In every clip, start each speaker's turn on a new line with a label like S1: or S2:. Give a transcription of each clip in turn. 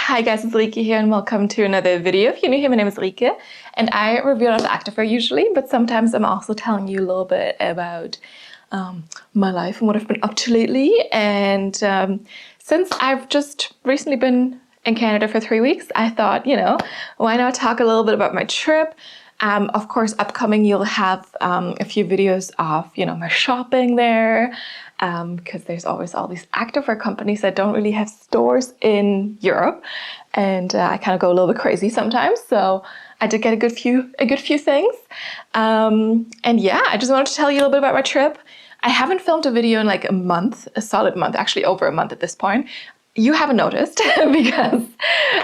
S1: Hi guys, it's Rike here and welcome to another video. If you're new here, my name is Rike and I review a lot of activewear usually, but sometimes I'm also telling you a little bit about my life and what I've been up to lately. And since I've just recently been in Canada for 3 weeks, I thought, why not talk a little bit about my trip. Of course, upcoming you'll have a few videos of, my shopping there, because there's always all these activewear companies that don't really have stores in Europe, and I kind of go a little bit crazy sometimes. So I did get a good few things, and yeah, I just wanted to tell you a little bit about my trip. I haven't filmed a video in like a solid month, actually over a month at this point. You haven't noticed because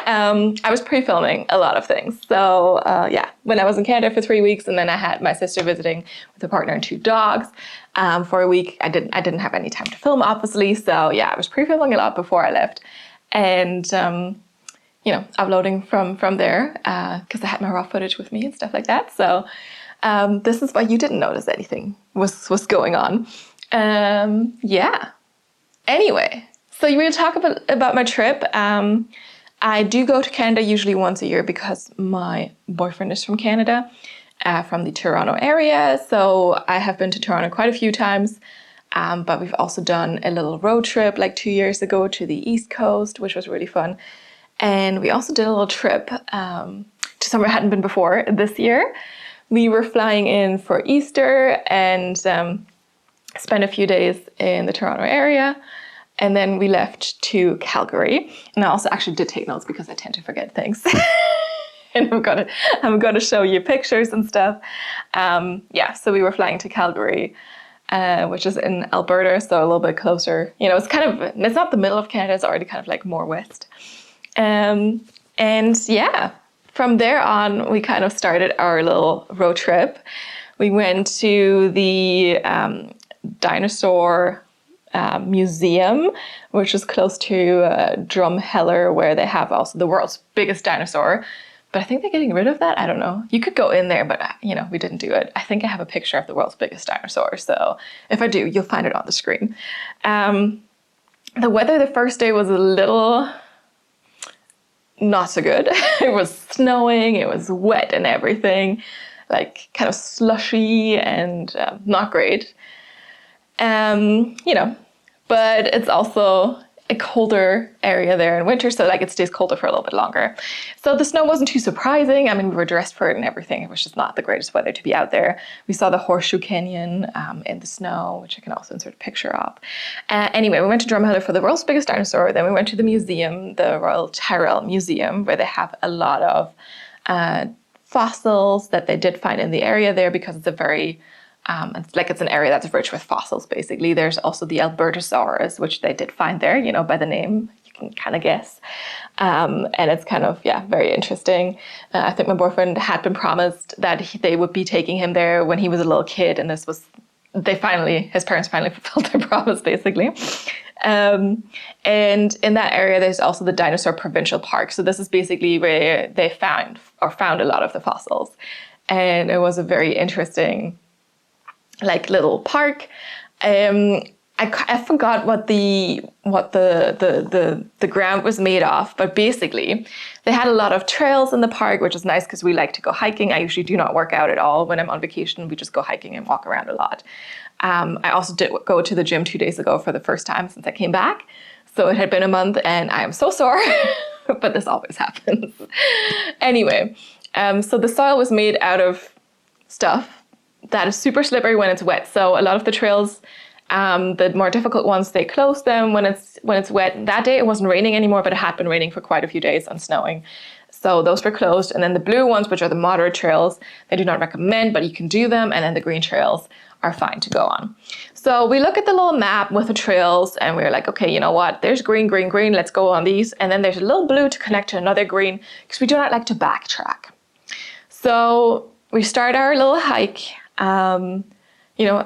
S1: I was pre-filming a lot of things. So yeah, when I was in Canada for 3 weeks, and then I had my sister visiting with a partner and 2 dogs for a week, I didn't have any time to film, obviously. So yeah, I was pre-filming a lot before I left, and uploading from there because I had my raw footage with me and stuff like that. So this is why you didn't notice anything was going on. Yeah. Anyway. So we're going to talk about my trip. I do go to Canada usually once a year because my boyfriend is from Canada, from the Toronto area. So I have been to Toronto quite a few times, but we've also done a little road trip like 2 years ago to the East Coast, which was really fun. And we also did a little trip to somewhere I hadn't been before this year. We were flying in for Easter and spent a few days in the Toronto area. And then we left to Calgary. And I also actually did take notes because I tend to forget things. And I'm gonna show you pictures and stuff. Yeah, so we were flying to Calgary, which is in Alberta, so a little bit closer. It's not the middle of Canada, it's already kind of like more west. And yeah, from there on, we kind of started our little road trip. We went to the Dinosaur museum, which is close to Drumheller, where they have also the world's biggest dinosaur. But I think they're getting rid of that. I don't know. You could go in there, but we didn't do it. I think I have a picture of the world's biggest dinosaur. So if I do, you'll find it on the screen. The weather the first day was a little not so good. It was snowing, it was wet and everything, like kind of slushy and not great. But it's also a colder area there in winter, so like it stays colder for a little bit longer. So the snow wasn't too surprising. I mean, we were dressed for it and everything. It was just not the greatest weather to be out there. We saw the Horseshoe Canyon in the snow, which I can also insert a picture of. Anyway, we went to Drumheller for the world's biggest dinosaur. Then we went to the museum, the Royal Tyrrell Museum, where they have a lot of fossils that they did find in the area there, because it's a very it's an area that's rich with fossils, basically. There's also the Albertosaurus, which they did find there, by the name, you can kind of guess. And it's kind of, very interesting. I think my boyfriend had been promised that they would be taking him there when he was a little kid, and his parents finally fulfilled their promise, basically. And in that area, there's also the Dinosaur Provincial Park. So this is basically where they found a lot of the fossils. And it was a very interesting little park. I forgot what the ground was made of, but basically they had a lot of trails in the park, which is nice because we like to go hiking. I usually do not work out at all when I'm on vacation. We just go hiking and walk around a lot. I also did go to the gym 2 days ago for the first time since I came back. So it had been a month and I am so sore, but this always happens. Anyway, so the soil was made out of stuff that is super slippery when it's wet. So a lot of the trails, the more difficult ones, they close them when it's wet. That day it wasn't raining anymore, but it had been raining for quite a few days and snowing. So those were closed. And then the blue ones, which are the moderate trails, they do not recommend, but you can do them. And then the green trails are fine to go on. So we look at the little map with the trails and we're like, okay, you know what? There's green, green, green. Let's go on these. And then there's a little blue to connect to another green, because we do not like to backtrack. So we start our little hike.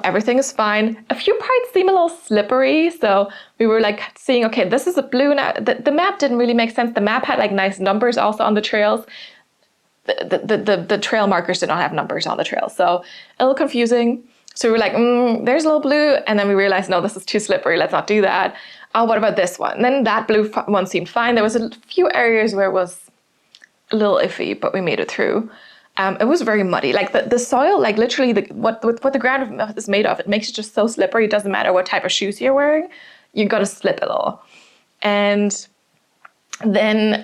S1: Everything is fine. A few parts seem a little slippery. So we were seeing, okay, this is a blue now. The map didn't really make sense. The map had nice numbers also on the trails. The trail markers did not have numbers on the trails. So a little confusing. So we were like, there's a little blue. And then we realized, no, this is too slippery. Let's not do that. Oh, what about this one? And then that blue one seemed fine. There was a few areas where it was a little iffy, but we made it through. It was very muddy. Like the soil, like literally what the ground is made of, it makes it just so slippery. It doesn't matter what type of shoes you're wearing. You've got to slip a little. And then,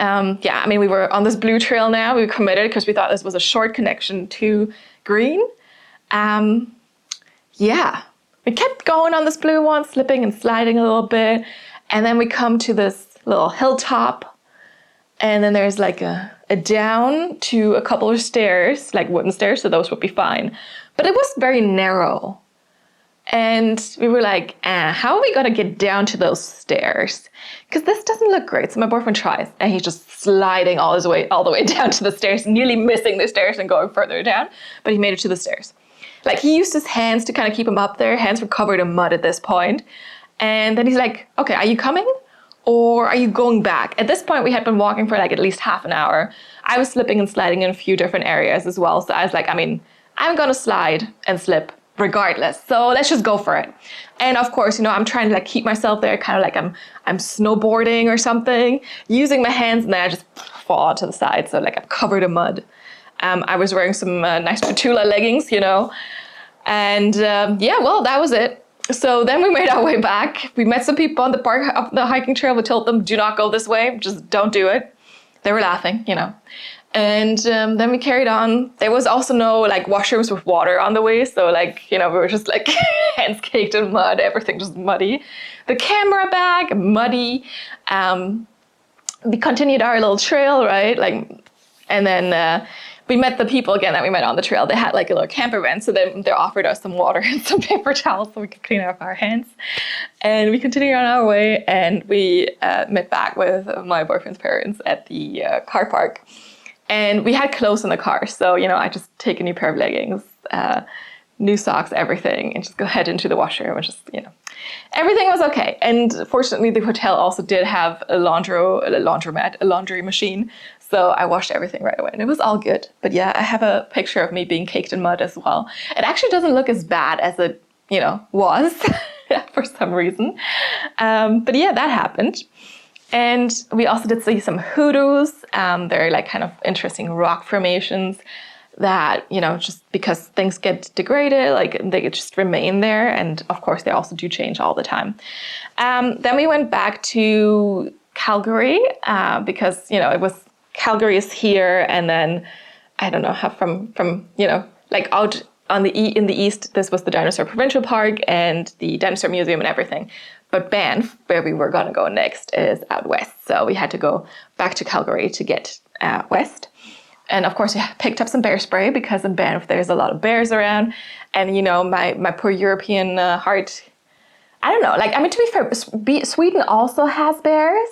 S1: we were on this blue trail now. We were committed because we thought this was a short connection to green. We kept going on this blue one, slipping and sliding a little bit. And then we come to this little hilltop. And then there's like a down to a couple of stairs, like wooden stairs, so those would be fine. But it was very narrow. And we were like, how are we going to get down to those stairs? Because this doesn't look great. So my boyfriend tries, and he's just sliding all the way down to the stairs, nearly missing the stairs and going further down. But he made it to the stairs. Like, he used his hands to kind of keep him up there. Hands were covered in mud at this point. And then he's like, okay, are you coming? Or are you going back? At this point, we had been walking for like at least half an hour. I was slipping and sliding in a few different areas as well. So I was like, I'm going to slide and slip regardless. So let's just go for it. And of course, I'm trying to like keep myself there, kind of like I'm snowboarding or something, using my hands, and then I just fall to the side. So like I'm covered in mud. I was wearing some nice Petula leggings, and that was it. So then we made our way back. We met some people on the park up the hiking trail. We told them, do not go this way. Just don't do it. They were laughing, And then we carried on. There was also no like washrooms with water on the way. So we were just like hands caked in mud, everything just muddy. The camera bag, muddy. We continued our little trail, right? And then we met the people again that we met on the trail. They had like a little camper van, so they offered us some water and some paper towels so we could clean up our hands. And we continued on our way, and we met back with my boyfriend's parents at the car park. And we had clothes in the car, so I just take a new pair of leggings, new socks, everything, and just go head into the washroom and just everything was okay. And fortunately, the hotel also did have a laundry machine. So I washed everything right away and it was all good. But yeah, I have a picture of me being caked in mud as well. It actually doesn't look as bad as it, was for some reason. But yeah, that happened. And we also did see some hoodoos. They're like kind of interesting rock formations that, just because things get degraded, like they just remain there. And of course, they also do change all the time. Then we went back to Calgary because, it was Calgary is here, and then I don't know how from like out on in the east, this was the Dinosaur Provincial Park and the Dinosaur Museum and everything. But Banff, where we were going to go next, is out west. So we had to go back to Calgary to get west. And of course, we picked up some bear spray because in Banff there's a lot of bears around. And my poor European heart, I don't know. To be fair, Sweden also has bears.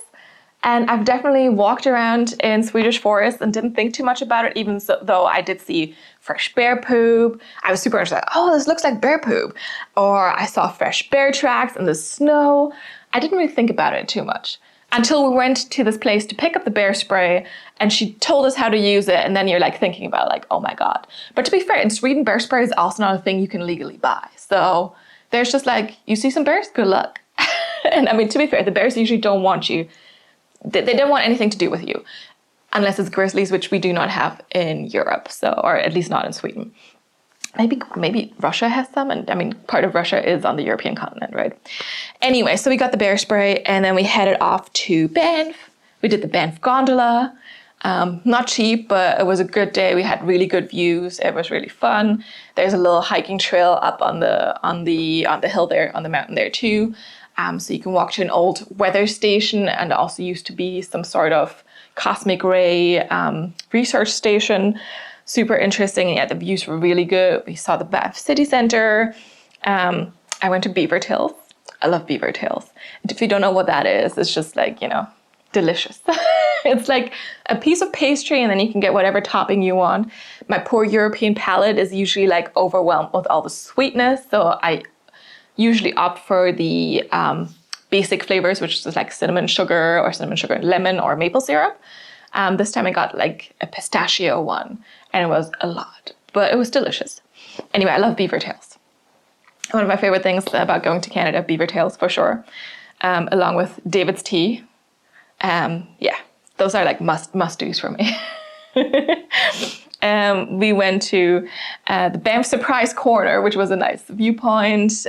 S1: And I've definitely walked around in Swedish forests and didn't think too much about it, even though I did see fresh bear poop. I was super interested. Oh, this looks like bear poop. Or I saw fresh bear tracks in the snow. I didn't really think about it too much until we went to this place to pick up the bear spray, and she told us how to use it. And then you're like thinking about like, oh my God. But to be fair, in Sweden, bear spray is also not a thing you can legally buy. So there's just like, you see some bears, good luck. And to be fair, the bears usually don't want you. They don't want anything to do with you, unless it's grizzlies, which we do not have in Europe, or at least not in Sweden. Maybe Russia has some, and part of Russia is on the European continent, right? Anyway, so we got the bear spray, and then we headed off to Banff. We did the Banff gondola. Not cheap, but it was a good day. We had really good views. It was really fun. There's a little hiking trail up on the hill there, on the mountain there too. So you can walk to an old weather station, and also used to be some sort of cosmic ray research station. Super interesting. And yeah, the views were really good. We saw the Banff city center. I went to Beaver Tails. I love Beaver Tails. And if you don't know what that is, it's just like, delicious. It's like a piece of pastry, and then you can get whatever topping you want. My poor European palate is usually like overwhelmed with all the sweetness. So I usually opt for the basic flavors, which is like cinnamon sugar and lemon or maple syrup. This time I got like a pistachio one, and it was a lot, but it was delicious. Anyway, I love Beaver Tails. One of my favorite things about going to Canada, beaver tails for sure, along with David's tea. Yeah, those are like must-dos for me. We went to the Banff Surprise Corner, which was a nice viewpoint.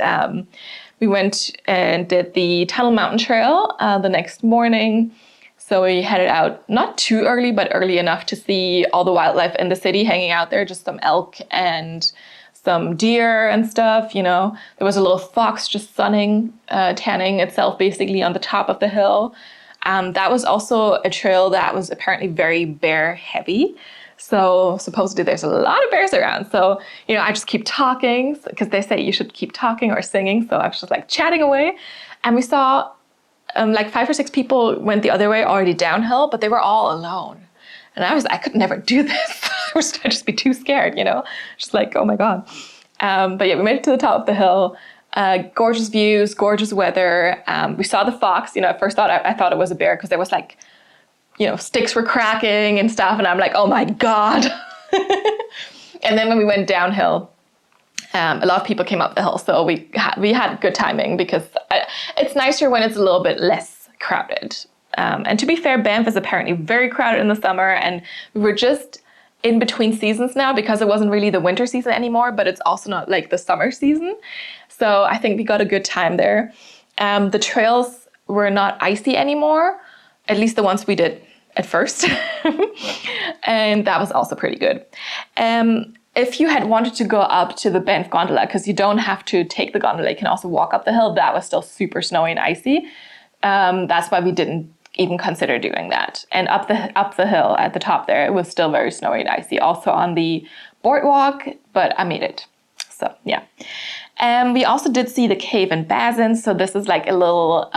S1: We went and did the Tunnel Mountain Trail the next morning. So we headed out not too early, but early enough to see all the wildlife in the city hanging out there, just some elk and some deer and stuff, you know. There was a little fox just sunning, tanning itself basically on the top of the hill. That was also a trail that was apparently very bear heavy. So supposedly there's a lot of bears around. So, you know, I just keep talking because they say you should keep talking or singing. So I was just like chatting away. And we saw like 5 or 6 people went the other way already downhill, but they were all alone. And I could never do this. I'd just be too scared, you know, just like, oh my God. But yeah, we made it to the top of the hill. Gorgeous views, gorgeous weather. We saw the fox. You know, at first I thought it was a bear because there was like, you know, sticks were cracking and stuff. And I'm like, oh my God. And then when we went downhill, a lot of people came up the hill. So we had good timing because it's nicer when it's a little bit less crowded. And to be fair, Banff is apparently very crowded in the summer. And we were just in between seasons now because it wasn't really the winter season anymore, but it's also not like the summer season. So I think we got a good time there. The trails were not icy anymore, at least the ones we did at first. And that was also pretty good. If you had wanted to go up to the Banff gondola, because you don't have to take the gondola, you can also walk up the hill, that was still super snowy and icy. That's why we didn't even consider doing that. And up the hill at the top there, it was still very snowy and icy. Also on the boardwalk, but I made it. So yeah. We also did see the cave in Bazin. So this is like a little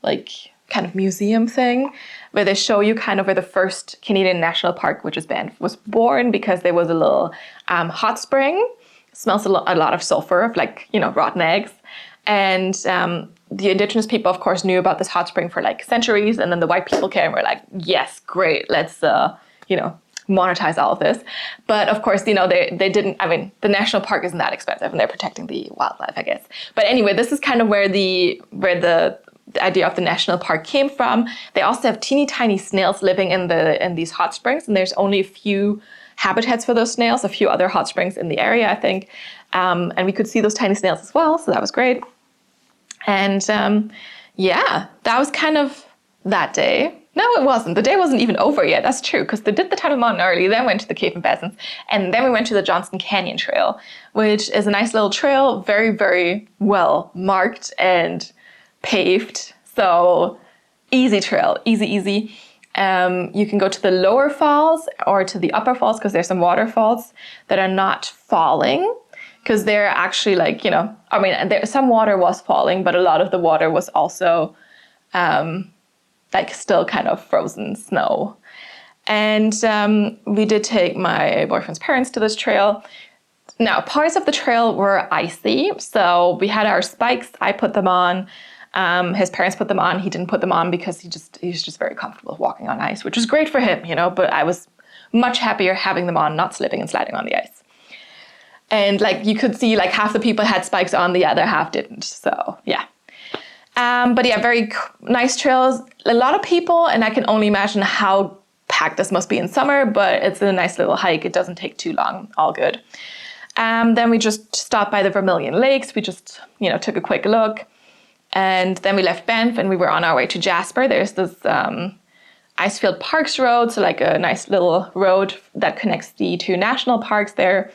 S1: like kind of museum thing where they show you kind of where the first Canadian National Park, which is Banff, was born, because there was a little hot spring. It smells a lot of sulfur, of like, you know, rotten eggs. And the indigenous people, of course, knew about this hot spring for like centuries. And then the white people came and were like, yes, great, let's, you know, monetize all of this. But of course, you know, they didn't, I mean, the national park isn't that expensive and they're protecting the wildlife, I guess. But anyway, this is kind of where the idea of the national park came from. They also have teeny tiny snails living in these hot springs, and there's only a few habitats for those snails, a few other hot springs in the area, I think. And we could see those tiny snails as well, so that was great. And yeah, that was kind of that day. No, it wasn't. The day wasn't even over yet. That's true, because they did the Tunnel Mountain early, then went to the Cave and Basins, and then we went to the Johnston Canyon Trail, which is a nice little trail, very, very well marked and paved. So easy trail, easy. You can go to the lower falls or to the upper falls, because there's some waterfalls that are not falling, because they're actually like, you know, I mean, some water was falling, but a lot of the water was also like still kind of frozen snow. And we did take my boyfriend's parents to this trail. Now, parts of the trail were icy, so we had our spikes. I put them on. His parents put them on. He didn't put them on because he's just very comfortable walking on ice, which was great for him, you know, but I was much happier having them on, not slipping and sliding on the ice. And like you could see, like half the people had spikes on, the other half didn't. So yeah. But yeah, very nice trails. A lot of people, and I can only imagine how packed this must be in summer, but it's a nice little hike. It doesn't take too long. All good. Then we just stopped by the Vermilion Lakes. We just, you know, took a quick look. And then we left Banff and we were on our way to Jasper. There's this Icefield Parks Road, so like a nice little road that connects the two national parks there.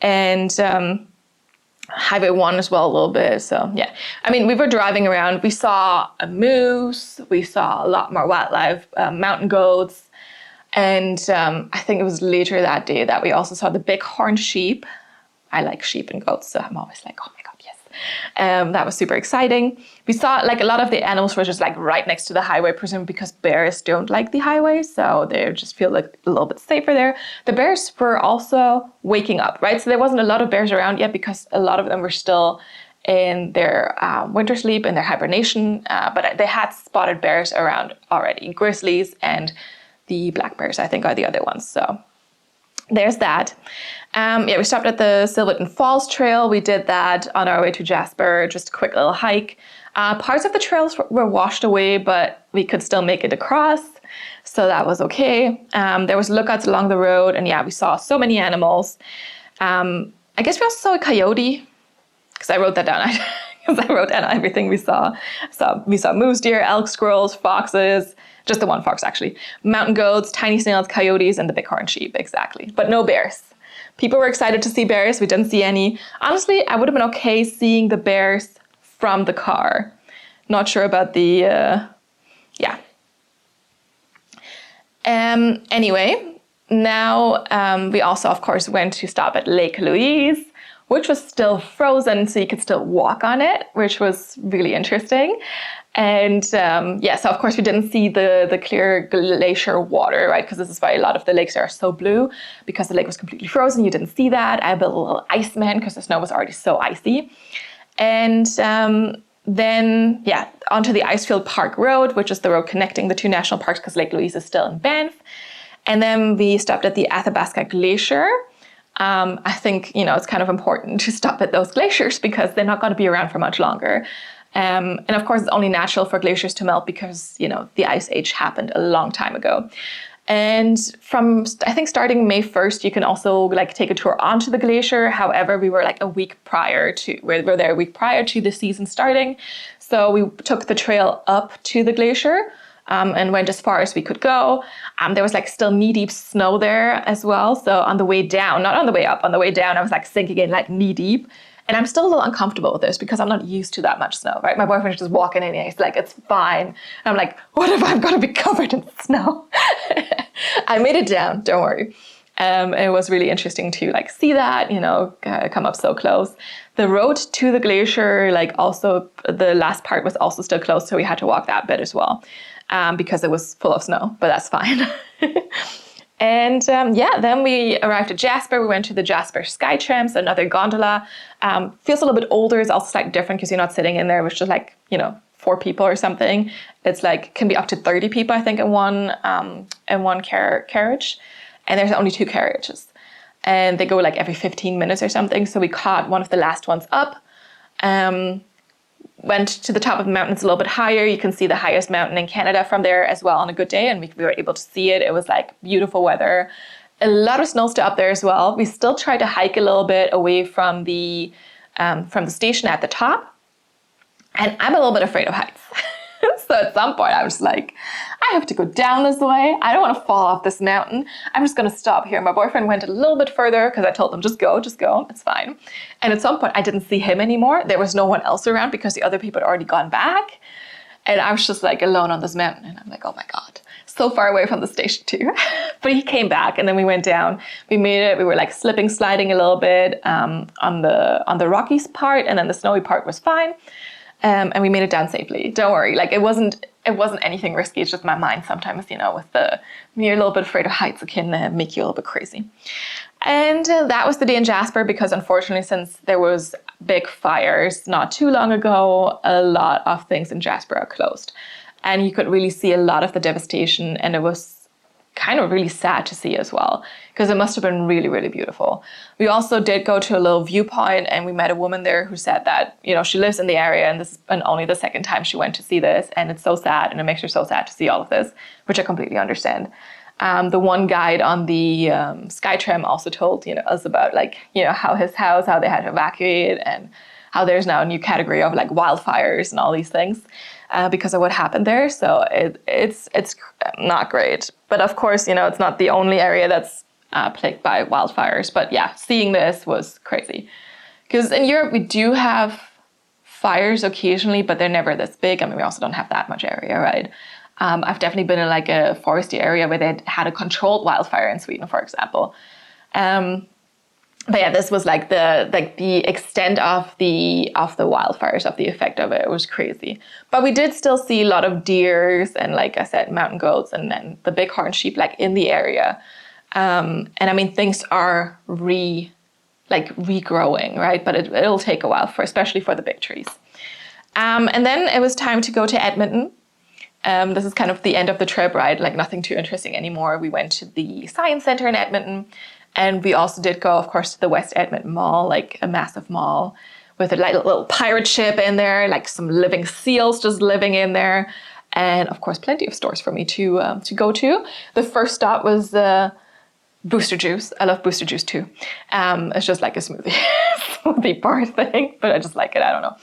S1: And Highway 1 as well a little bit. So yeah, I mean, we were driving around. We saw a moose. We saw a lot more wildlife, mountain goats. And I think it was later that day that we also saw the bighorn sheep. I like sheep and goats, so I'm always like, oh my God, yes. That was super exciting. We saw like a lot of the animals were just like right next to the highway, presumably because bears don't like the highway, so they just feel like a little bit safer there. The bears were also waking up, right? So there wasn't a lot of bears around yet because a lot of them were still in their winter sleep, in their hibernation, but they had spotted bears around already. Grizzlies and the black bears, I think, are the other ones. So there's that. Yeah, we stopped at the Silverton Falls Trail. We did that on our way to Jasper, just a quick little hike. Parts of the trails were washed away, but we could still make it across, so that was okay. There was lookouts along the road, and yeah, we saw so many animals. I guess we also saw a coyote, because I wrote that down. Because I wrote down everything we saw. So we saw moose, deer, elk, squirrels, foxes, just the one fox actually, mountain goats, tiny snails, coyotes, and the bighorn sheep, exactly. But no bears. People were excited to see bears. We didn't see any. Honestly, I would have been okay seeing the bears from the car. Not sure about the, yeah. Anyway, now we also, of course, went to stop at Lake Louise, which was still frozen, so you could still walk on it, which was really interesting. And yeah, so of course we didn't see the clear glacier water, right? Because this is why a lot of the lakes are so blue, because the lake was completely frozen. You didn't see that. I built a little iceman because the snow was already so icy. And then, yeah, onto the Icefield Park Road, which is the road connecting the two national parks because Lake Louise is still in Banff. And then we stopped at the Athabasca Glacier. I think, it's kind of important to stop at those glaciers because they're not going to be around for much longer. And of course, it's only natural for glaciers to melt because, the Ice Age happened a long time ago. And from, I think, starting May 1st, you can also take a tour onto the glacier. However, we were a week prior to, we were there a week prior to the season starting. So we took the trail up to the glacier. And went as far as we could go. There was still knee-deep snow there as well. So on the way down, not on the way up, on the way down, I was sinking in knee-deep. And I'm still a little uncomfortable with this because I'm not used to that much snow, right? My boyfriend's just walking in and he's like, it's fine. And I'm like, what if I'm going to be covered in snow? I made it down, don't worry. It was really interesting to see that, come up so close. The road to the glacier, also the last part was also still closed. So we had to walk that bit as well. Because it was full of snow, but that's fine. And yeah, then we arrived at Jasper. We went to the Jasper Sky Trams, another gondola. Feels a little bit older. It's also slightly different because you're not sitting in there with just 4 people or something. It's can be up to 30 people, I think, in one carriage. And there's only 2 carriages. And they go every 15 minutes or something. So we caught one of the last ones up. Went to the top of the mountain. It's a little bit higher. You can see the highest mountain in Canada from there as well on a good day. And we were able to see it. It was beautiful weather. A lot of snow still up there as well. We still tried to hike a little bit away from the station at the top. And I'm a little bit afraid of heights. So at some point I was I have to go down this way. I don't want to fall off this mountain. I'm just going to stop here. My boyfriend went a little bit further because I told him, just go. It's fine. And at some point I didn't see him anymore. There was no one else around because the other people had already gone back. And I was just alone on this mountain. And I'm oh my God, so far away from the station too. But he came back and then we went down. We made it. We were slipping, sliding a little bit on the rocky part. And then the snowy part was fine. And we made it down safely. Don't worry. It wasn't anything risky. It's just my mind sometimes, when you're a little bit afraid of heights, it can make you a little bit crazy. And that was the day in Jasper because unfortunately, since there was big fires not too long ago, a lot of things in Jasper are closed. And you could really see a lot of the devastation. And it was kind of really sad to see as well, because it must have been really, really beautiful. We also did go to a little viewpoint and we met a woman there who said that, she lives in the area and this is only the second time she went to see this. And it's so sad and it makes her so sad to see all of this, which I completely understand. The one guide on the Skytram also told, us about how his house, how they had to evacuate and how there's now a new category of wildfires and all these things. Because of what happened there. So it's not great. But of course, it's not the only area that's plagued by wildfires. But yeah, seeing this was crazy. Because in Europe, we do have fires occasionally, but they're never this big. I mean, we also don't have that much area, right? I've definitely been in a foresty area where they had a controlled wildfire in Sweden, for example. But yeah, this was the extent of the wildfires, of the effect of it. It was crazy. But we did still see a lot of deers and, like I said, mountain goats and then the bighorn sheep in the area. And I mean, things are regrowing, right? But it'll take a while especially for the big trees. And then it was time to go to Edmonton. This is kind of the end of the trip, right? Nothing too interesting anymore. We went to the Science Center in Edmonton. And we also did go, of course, to the West Edmonton Mall, like a massive mall with a little pirate ship in there, like some living seals just living in there. And of course, plenty of stores for me to go to. The first stop was Booster Juice. I love Booster Juice too. It's just like a smoothie bar thing, but I just like it. I don't know.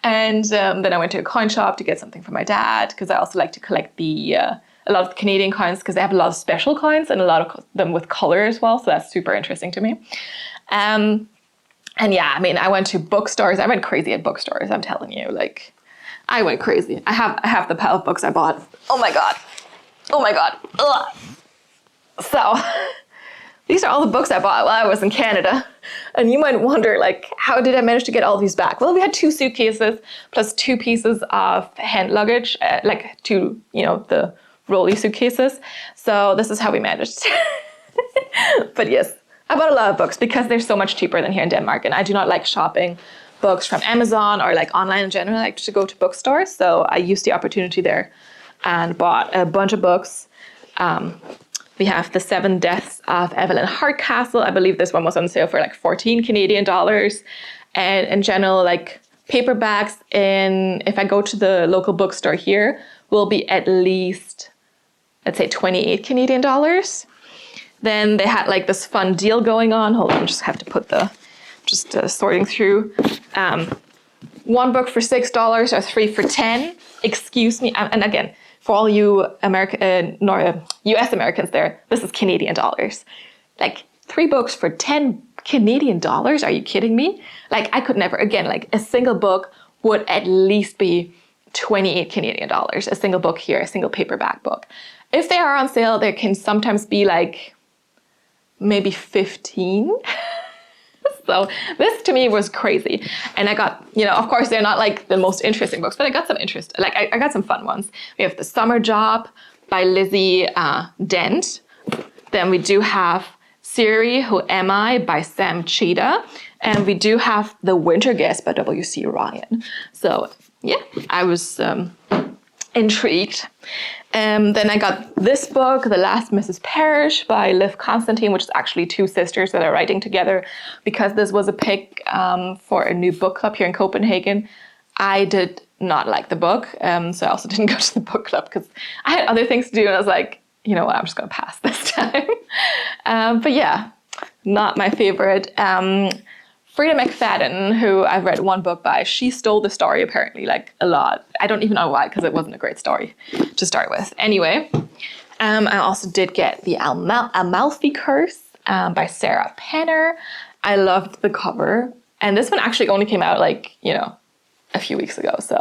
S1: And then I went to a coin shop to get something for my dad, because I also like to collect a lot of the Canadian coins, because they have a lot of special coins and a lot of them with color as well. So that's super interesting to me. And yeah, I mean, I went to bookstores. I went crazy at bookstores. I'm telling you, like, I went crazy. I have the pile of books I bought. Oh my God. Ugh. So these are all the books I bought while I was in Canada. And you might wonder, like, how did I manage to get all these back? Well, we had 2 suitcases plus 2 pieces of hand luggage, like 2, the rolly suitcases. So this is how we managed. But yes, I bought a lot of books because they're so much cheaper than here in Denmark. And I do not like shopping books from Amazon or like online in general. I like to go to bookstores. So I used the opportunity there and bought a bunch of books. We have The 7 Deaths of Evelyn Hardcastle. I believe this one was on sale for like 14 Canadian dollars. And in general, like paperbacks if I go to the local bookstore here, will be at least, let's say 28 Canadian dollars. Then they had like this fun deal going on. Hold on, just have to put sorting through. 1 book for $6 or 3 for 10. Excuse me. And again, for all you US Americans there, this is Canadian dollars. Like 3 books for 10 Canadian dollars? Are you kidding me? Like I could never, again, like a single book would at least be 28 Canadian dollars. A single book here, a single paperback book. If they are on sale, there can sometimes be like maybe 15. So this to me was crazy. And I got, of course, they're not like the most interesting books, but I got some interest. Like I got some fun ones. We have The Summer Job by Lizzie Dent. Then we do have Siri, Who Am I by Sam Cheetah. And we do have The Winter Guest by W.C. Ryan. So yeah, I was intrigued. Then I got this book, The Last Mrs. Parrish by Liv Constantine, which is actually 2 sisters that are writing together, because this was a pick for a new book club here in Copenhagen. I did not like the book, so I also didn't go to the book club because I had other things to do, and I was like, you know what, I'm just going to pass this time. But yeah, not my favorite. Frida McFadden, who I've read 1 book by, she stole the story apparently, like a lot. I don't even know why, because it wasn't a great story to start with. Anyway, I also did get The Amalfi Curse by Sarah Penner. I loved the cover. And this one actually only came out like, a few weeks ago. So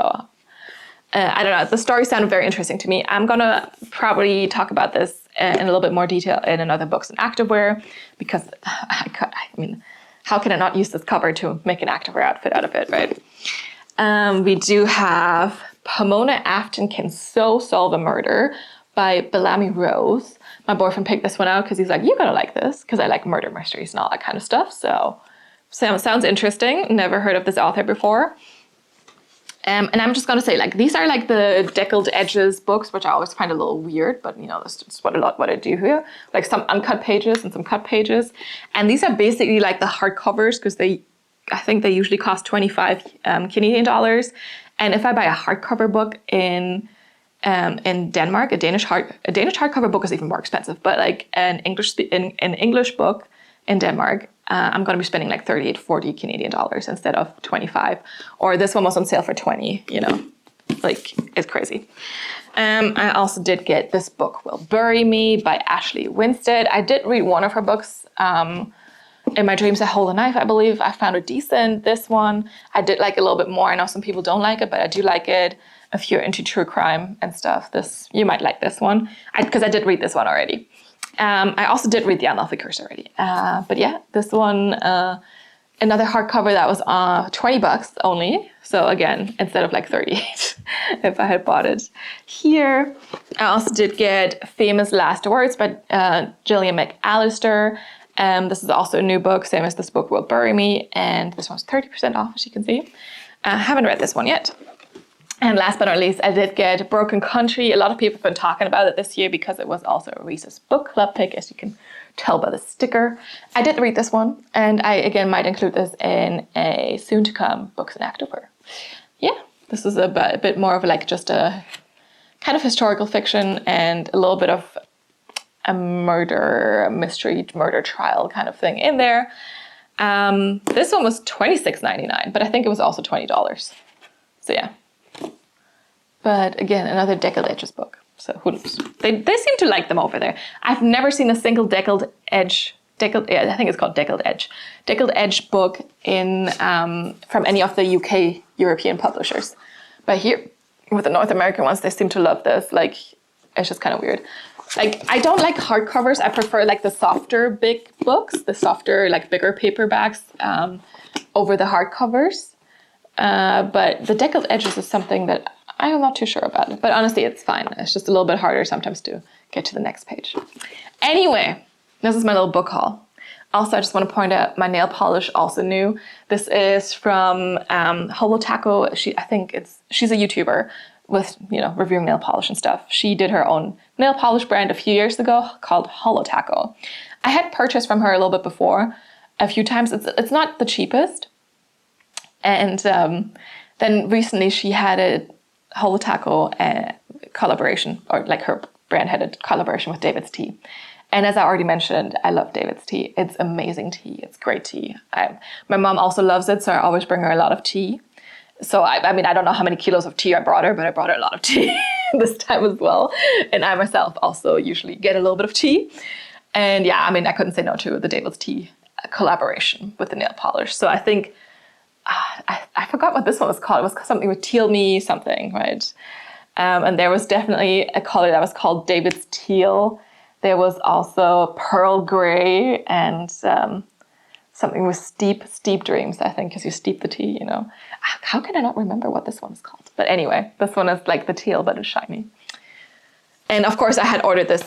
S1: I don't know. The story sounded very interesting to me. I'm going to probably talk about this in a little bit more detail in another Books and Activewear, because how can I not use this cover to make an activewear outfit out of it, right? We do have Pomona Afton Can So Solve a Murder by Bellamy Rose. My boyfriend picked this one out because he's like, you gotta like this, because I like murder mysteries and all that kind of stuff. So sounds interesting. Never heard of this author before. And I'm just going to say, like, these are like the deckled edges books, which I always find a little weird, but that's just what I do here. Like some uncut pages and some cut pages. And these are basically like the hardcovers, because I think they usually cost 25 Canadian dollars. And if I buy a hardcover book in Denmark, a Danish hardcover book is even more expensive, but like an English book in Denmark, I'm going to be spending like 38, 40 Canadian dollars instead of 25. Or this one was on sale for 20, like it's crazy. I also did get this book, Will Bury Me by Ashley Winstead. I did read one of her books, In My Dreams I Hold a Knife, I believe. I found it decent. This one, I did like a little bit more. I know some people don't like it, but I do like it. If you're into true crime and stuff, you might like this one, because I did read this one already. I also did read The Amalfi Curse already. But yeah, this one, another hardcover that was $20 only. So again, instead of like 38 if I had bought it here. I also did get Famous Last Words by Gillian McAllister. This is also a new book, same as this book, Will Bury Me. And this one's 30% off, as you can see. I haven't read this one yet. And last but not least, I did get Broken Country. A lot of people have been talking about it this year because it was also a Reese's Book Club pick, as you can tell by the sticker. I did read this one, and I, again, might include this in a soon-to-come Books in Activewear. Yeah, this is a bit more of like just a kind of historical fiction and a little bit of a mystery, murder trial kind of thing in there. This one was $26.99, but I think it was also $20. So yeah. But again, another Deckled Edges book. So who knows? They seem to like them over there. I've never seen a single Deckled Edge book in from any of the UK European publishers. But here, with the North American ones, they seem to love this. Like, it's just kind of weird. Like, I don't like hardcovers. I prefer like the softer big books, the softer, like bigger paperbacks over the hardcovers. But the Deckled Edges is something that I'm not too sure about it, but honestly, it's fine. It's just a little bit harder sometimes to get to the next page. Anyway, this is my little book haul. Also, I just want to point out my nail polish, also new. This is from Holotako. She's a YouTuber with, reviewing nail polish and stuff. She did her own nail polish brand a few years ago called Holotako. I had purchased from her a little bit before, a few times. It's not the cheapest. And then recently she had a Holotako collaboration, or like her brand had a collaboration with David's Tea. And as I already mentioned, I love David's Tea. It's amazing tea. It's great tea. My mom also loves it, so I always bring her a lot of tea. So I don't know how many kilos of tea I brought her, but I brought her a lot of tea this time as well. And I myself also usually get a little bit of tea. And yeah, I couldn't say no to the David's Tea collaboration with the nail polish. So I think, I forgot what this one was called. It was something with Teal Me something, right? And there was definitely a color that was called David's Teal. There was also Pearl Gray and something with Steep Dreams, I think, because you steep the tea, How can I not remember what this one is called? But anyway, this one is like the teal, but it's shiny. And of course, I had ordered this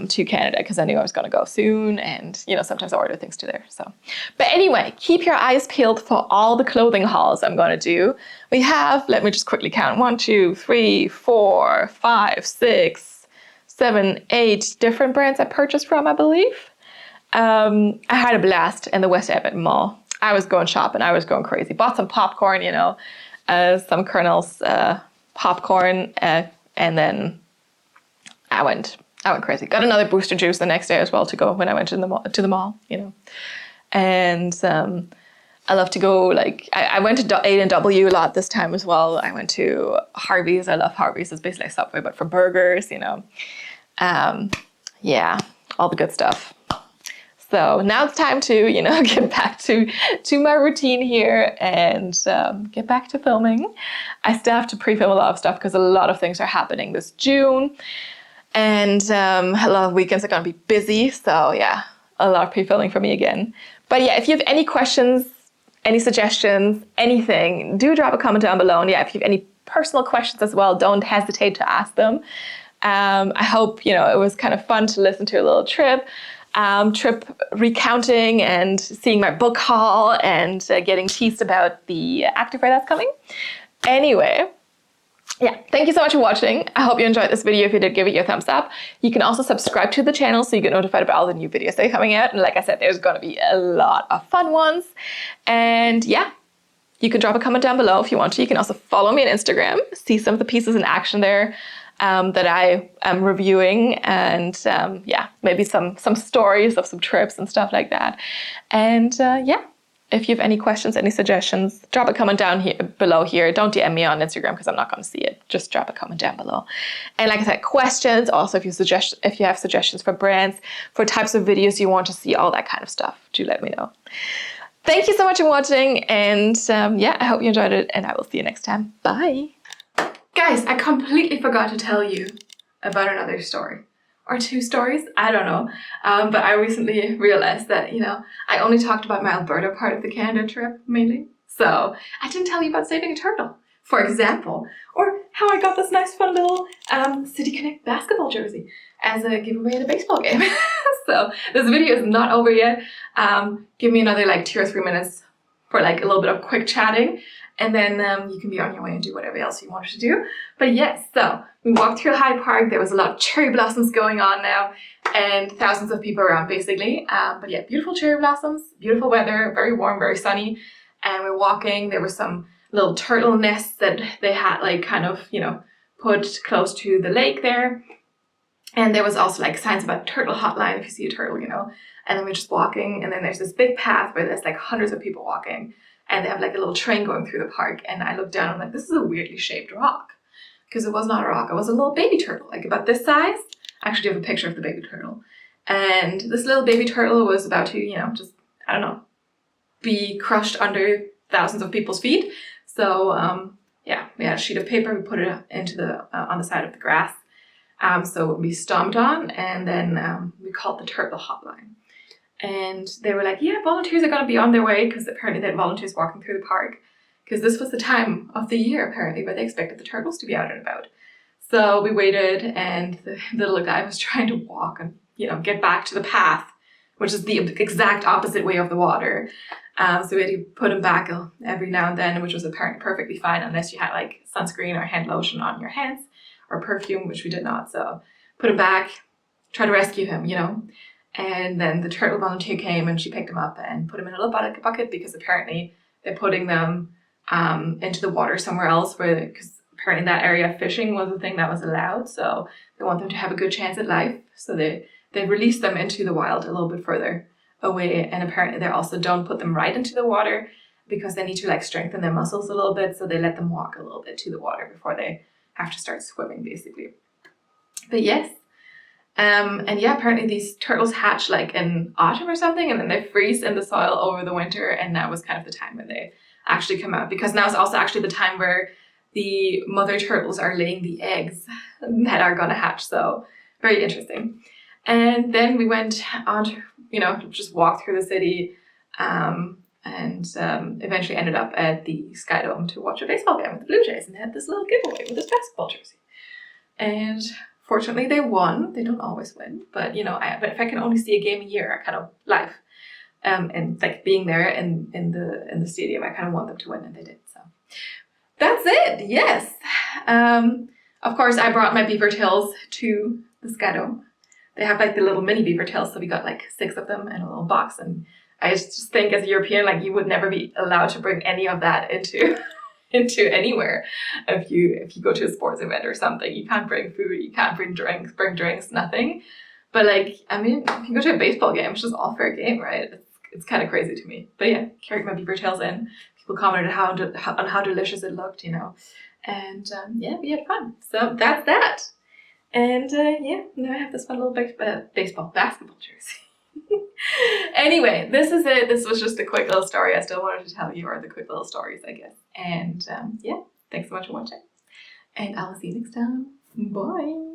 S1: to Canada because I knew I was going to go soon. And, sometimes I order things to there. So, but anyway, keep your eyes peeled for all the clothing hauls I'm going to do. We have, let me just quickly count, 1, 2, 3, 4, 5, 6, 7, 8 different brands I purchased from, I believe. I had a blast in the West Edmonton Mall. I was going shopping. I was going crazy. Bought some popcorn, some Colonel's popcorn. And then I went crazy. Got another booster juice the next day as well to go when I went to the mall, And I love to go, I went to A&W a lot this time as well. I went to Harvey's. I love Harvey's. It's basically like Subway, but for burgers, Yeah, all the good stuff. So now it's time to, get back to my routine here and get back to filming. I still have to pre-film a lot of stuff because a lot of things are happening this June. And a lot of weekends are going to be busy. So yeah, a lot of pre-filming for me again. But yeah, if you have any questions, any suggestions, anything, do drop a comment down below. And yeah, if you have any personal questions as well, don't hesitate to ask them. I hope, it was kind of fun to listen to a little trip recounting and seeing my book haul and getting teased about the activewear that's coming. Anyway, yeah, thank you so much for watching. I hope you enjoyed this video. If you did, give it your thumbs up. You can also subscribe to the channel so you get notified about all the new videos that are coming out. And like I said, there's going to be a lot of fun ones. And yeah, you can drop a comment down below if you want to. You can also follow me on Instagram, see some of the pieces in action there that I am reviewing. And yeah, maybe some stories of some trips and stuff like that. And yeah. If you have any questions, any suggestions, drop a comment down below here. Don't DM me on Instagram because I'm not going to see it. Just drop a comment down below. And like I said, questions. Also, if you have suggestions for brands, for types of videos you want to see, all that kind of stuff, do let me know. Thank you so much for watching. And yeah, I hope you enjoyed it. And I will see you next time. Bye. Guys, I completely forgot to tell you about another story. Or 2 stories, I don't know. But I recently realized that, I only talked about my Alberta part of the Canada trip, mainly. So I didn't tell you about saving a turtle, for example. Or how I got this nice fun little City Connect basketball jersey as a giveaway at a baseball game. So this video is not over yet. Give me another 2 or 3 minutes for a little bit of quick chatting. And then you can be on your way and do whatever else you wanted to do. But yes, so we walked through Hyde Park. There was a lot of cherry blossoms going on now and thousands of people around basically. But yeah, beautiful cherry blossoms, beautiful weather, very warm, very sunny. And we're walking. There were some little turtle nests that they had like kind of, you know, put close to the lake there. And there was also like signs about turtle hotline if you see a turtle, you know. And then we're just walking, and then there's this big path where there's like hundreds of people walking, and they have like a little train going through the park. And I looked down, and I'm like, this is a weirdly shaped rock. Because it was not a rock, it was a little baby turtle, like about this size. I actually have a picture of the baby turtle. And this little baby turtle was about to, you know, just, I don't know, be crushed under thousands of people's feet. So yeah, we had a sheet of paper, we put it into the on the side of the grass. So it would be stomped on, and then we called the turtle hotline. And they were like, yeah, volunteers are going to be on their way, because apparently they had volunteers walking through the park, because this was the time of the year apparently where they expected the turtles to be out and about. So we waited, and the little guy was trying to walk and, you know, get back to the path, which is the exact opposite way of the water. So we had to put him back every now and then, which was apparently perfectly fine unless you had like sunscreen or hand lotion on your hands or perfume, which we did not. So put him back, try to rescue him, you know. And then the turtle volunteer came, and she picked him up and put him in a little bucket, because apparently they're putting them into the water somewhere else, because apparently that area of fishing was a thing that was allowed. So they want them to have a good chance at life. So they release them into the wild a little bit further away. And apparently they also don't put them right into the water, because they need to like strengthen their muscles a little bit. So they let them walk a little bit to the water before they have to start swimming basically. But yes. And yeah, apparently these turtles hatch like in autumn or something, and then they freeze in the soil over the winter. And that was kind of the time when they actually come out, because now is also actually the time where the mother turtles are laying the eggs that are going to hatch. So very interesting. And then we went on to, you know, just walk through the city, and eventually ended up at the Sky Dome to watch a baseball game with the Blue Jays, and they had this little giveaway with this basketball jersey. And fortunately they won. They don't always win, but you know, but if I can only see a game a year, I kind of life, and like being there in the stadium, I kind of want them to win, and they did. So that's it. Yes. Of course, I brought my beaver tails to the Sky Dome. They have like the little mini beaver tails, so we got like 6 of them in a little box. And I just think as a European, like you would never be allowed to bring any of that into anywhere. If you go to a sports event or something, you can't bring food, you can't bring drinks, nothing. But like, I mean, if you go to a baseball game, it's just all fair game, right? It's kind of crazy to me. But yeah, carried my beaver tails in. People commented on how delicious it looked, you know. And yeah, we had fun. So that's that. And yeah, now I have this fun little basketball jersey. Anyway, this is it. This was just a quick little story I still wanted to tell you, or the quick little stories, I guess. And yeah, thanks so much for watching. And I'll see you next time. Bye.